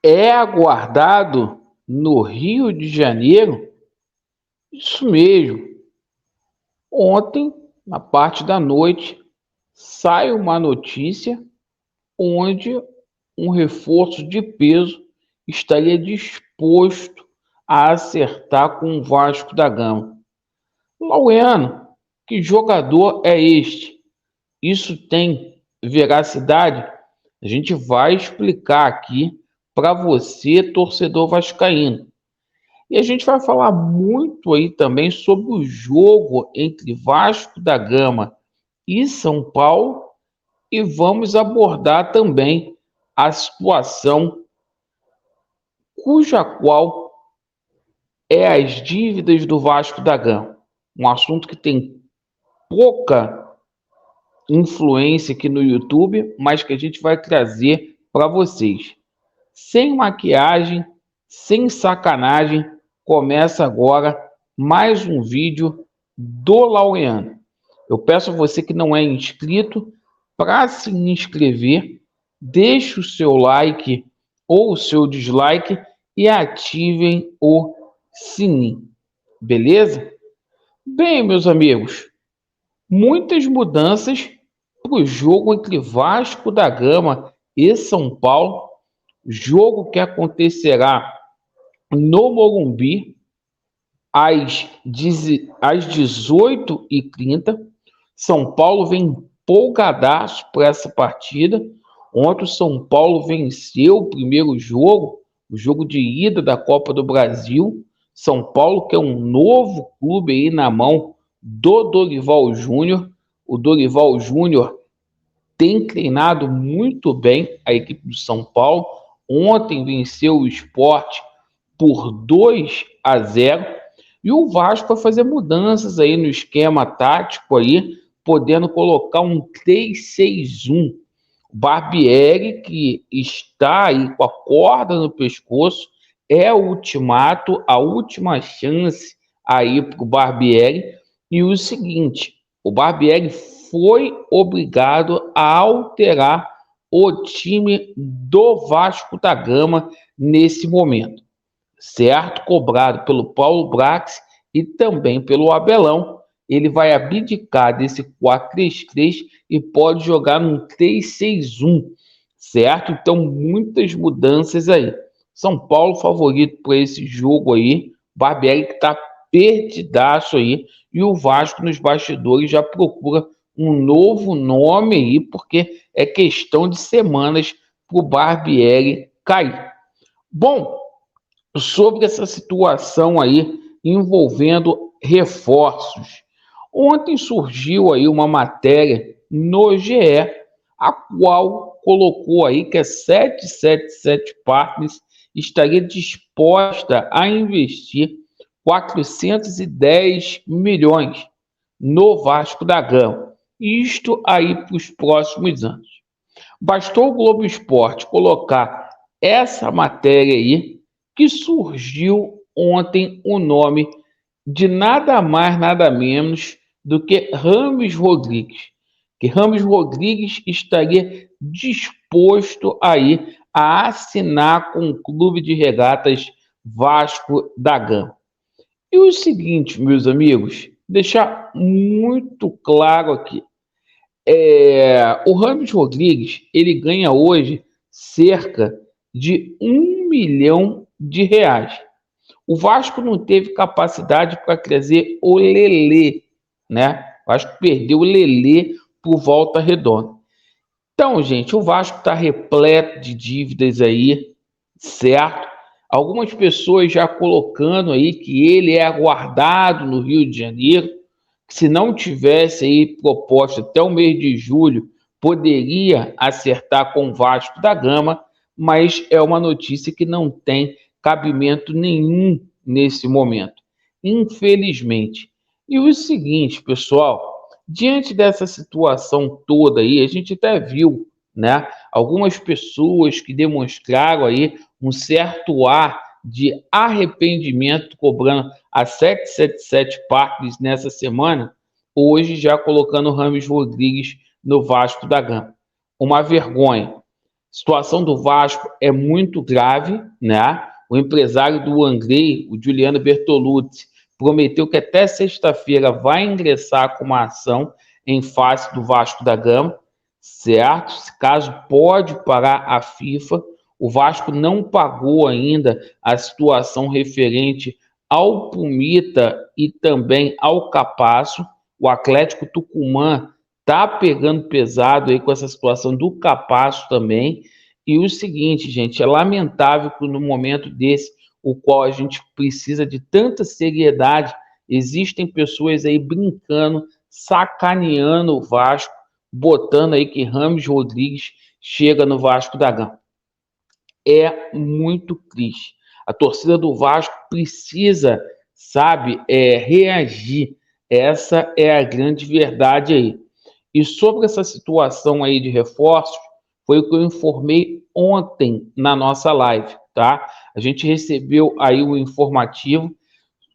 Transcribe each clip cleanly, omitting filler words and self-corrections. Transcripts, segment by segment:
É aguardado no Rio de Janeiro? Isso mesmo. Ontem, na parte da noite, sai uma notícia onde um reforço de peso estaria disposto a acertar com o Vasco da Gama. Laureano, que jogador é este? Isso tem veracidade? A gente vai explicar aqui para você, torcedor vascaíno. E a gente vai falar muito aí também sobre o jogo entre Vasco da Gama e São Paulo e vamos abordar também a situação cuja qual é as dívidas do Vasco da Gama. Um assunto que tem pouca influência aqui no YouTube, mas que a gente vai trazer para vocês. Sem maquiagem, sem sacanagem, começa agora mais um vídeo do Laureano. Eu peço a você que não é inscrito para se inscrever, deixe o seu like ou o seu dislike e ativem o sininho, beleza? Bem, meus amigos, muitas mudanças para o jogo entre Vasco da Gama e São Paulo, jogo que acontecerá no Morumbi às 18h30. São Paulo vem empolgadaço para essa partida. Ontem o São Paulo venceu o primeiro jogo, o jogo de ida da Copa do Brasil. São Paulo, que é um novo clube aí na mão do Dorival Júnior. O Dorival Júnior tem treinado muito bem a equipe do São Paulo. Ontem venceu o Sport por 2-0. E o Vasco vai fazer mudanças aí no esquema tático aí, podendo colocar um 3-6-1. O Barbieri, que está aí com a corda no pescoço, é o ultimato, a última chance aí para o Barbieri. E o seguinte, o Barbieri foi obrigado a alterar o time do Vasco da Gama nesse momento, certo? Cobrado pelo Paulo Brax e também pelo Abelão. Ele vai abdicar desse 4-3-3 e pode jogar num 3-6-1, certo? Então, muitas mudanças aí. São Paulo favorito para esse jogo aí. Barbieri que está perdidaço aí. E o Vasco nos bastidores já procura um novo nome aí, porque é questão de semanas para o Barbieri cair. Bom, sobre essa situação aí envolvendo reforços. Ontem surgiu aí uma matéria no GE, a qual colocou aí que a 777 Partners estaria disposta a investir 410 milhões no Vasco da Gama. Isto aí para os próximos anos. Bastou o Globo Esporte colocar essa matéria aí que surgiu ontem o nome de nada mais, nada menos do que Rames Rodrigues. Que Rames Rodrigues estaria disposto aí a assinar com o Clube de Regatas Vasco da Gama. E o seguinte, meus amigos, deixar muito claro aqui. O Rames Rodrigues, ele ganha hoje cerca de R$ 1 milhão. O Vasco não teve capacidade para trazer o Lelê, né? O Vasco perdeu o Lelê por Volta Redonda. Então, gente, o Vasco está repleto de dívidas aí, certo? Algumas pessoas já colocando aí que ele é aguardado no Rio de Janeiro, que se não tivesse aí proposta até o mês de julho, poderia acertar com o Vasco da Gama, mas é uma notícia que não tem cabimento nenhum nesse momento, infelizmente. E o seguinte, pessoal, diante dessa situação toda aí, a gente até viu, né, algumas pessoas que demonstraram aí um certo ar de arrependimento cobrando a 777 Partners nessa semana, hoje já colocando o Rames Rodrigues no Vasco da Gama. Uma vergonha. situação do Vasco é muito grave, né? O empresário do Angley, o Juliano Bertolucci, prometeu que até sexta-feira vai ingressar com uma ação em face do Vasco da Gama, certo? Esse caso pode parar a FIFA. O Vasco não pagou ainda a situação referente ao Pumita e também ao Capasso. O Atlético Tucumã tá pegando pesado aí com essa situação do Capasso também. E o seguinte, gente, é lamentável que no momento desse, o qual a gente precisa de tanta seriedade, existem pessoas aí brincando, sacaneando o Vasco, botando aí que Rames Rodrigues chega no Vasco da Gama. É muito triste. A torcida do Vasco precisa, sabe, reagir. Essa é a grande verdade aí. E sobre essa situação aí de reforços, foi o que eu informei ontem na nossa live, tá? A gente recebeu aí o informativo,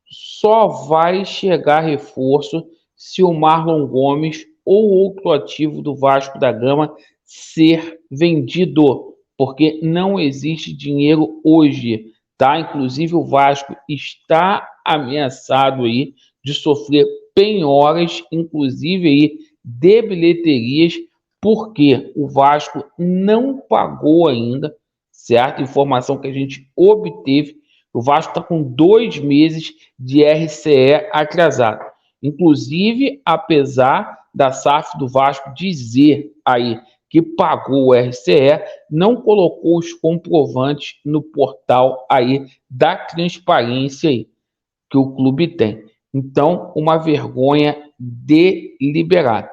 só vai chegar reforço se o Marlon Gomes ou outro ativo do Vasco da Gama ser vendido, porque não existe dinheiro hoje, tá? Inclusive o Vasco está ameaçado aí de sofrer penhoras, inclusive aí de bilheterias, porque o Vasco não pagou ainda, certo? Informação que a gente obteve, o Vasco está com 2 meses de RCE atrasado. Inclusive, apesar da SAF do Vasco dizer aí que pagou o RCE, não colocou os comprovantes no portal aí da transparência aí que o clube tem. Então, uma vergonha deliberada.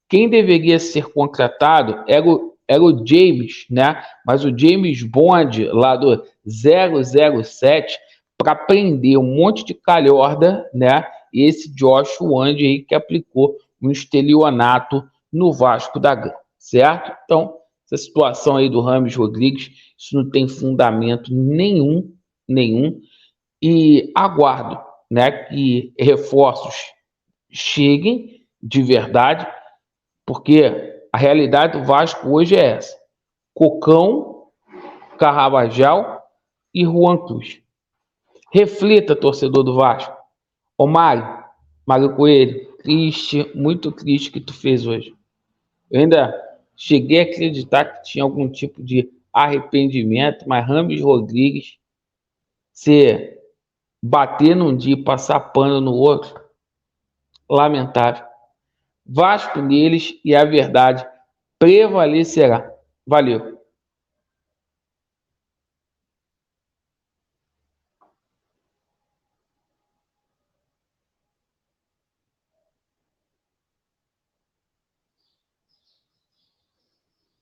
Quem deveria ser contratado era o James, né? Mas o James Bond, lá do 007, para prender um monte de calhorda, né? E esse Josh Wand aí que aplicou um estelionato no Vasco da Gama, certo? Então, essa situação aí do Rames Rodrigues, isso não tem fundamento nenhum, e aguardo, né, que reforços cheguem de verdade, porque a realidade do Vasco hoje é essa: Cocão, Carrabajal e Juan Cruz. Reflita, torcedor do Vasco. Ô Mário Coelho, triste, muito triste que tu fez hoje. Eu ainda cheguei a acreditar que tinha algum tipo de arrependimento, mas Rames Rodrigues, se bater num dia e passar pano no outro, lamentável. Vasco neles e a verdade prevalecerá. Valeu.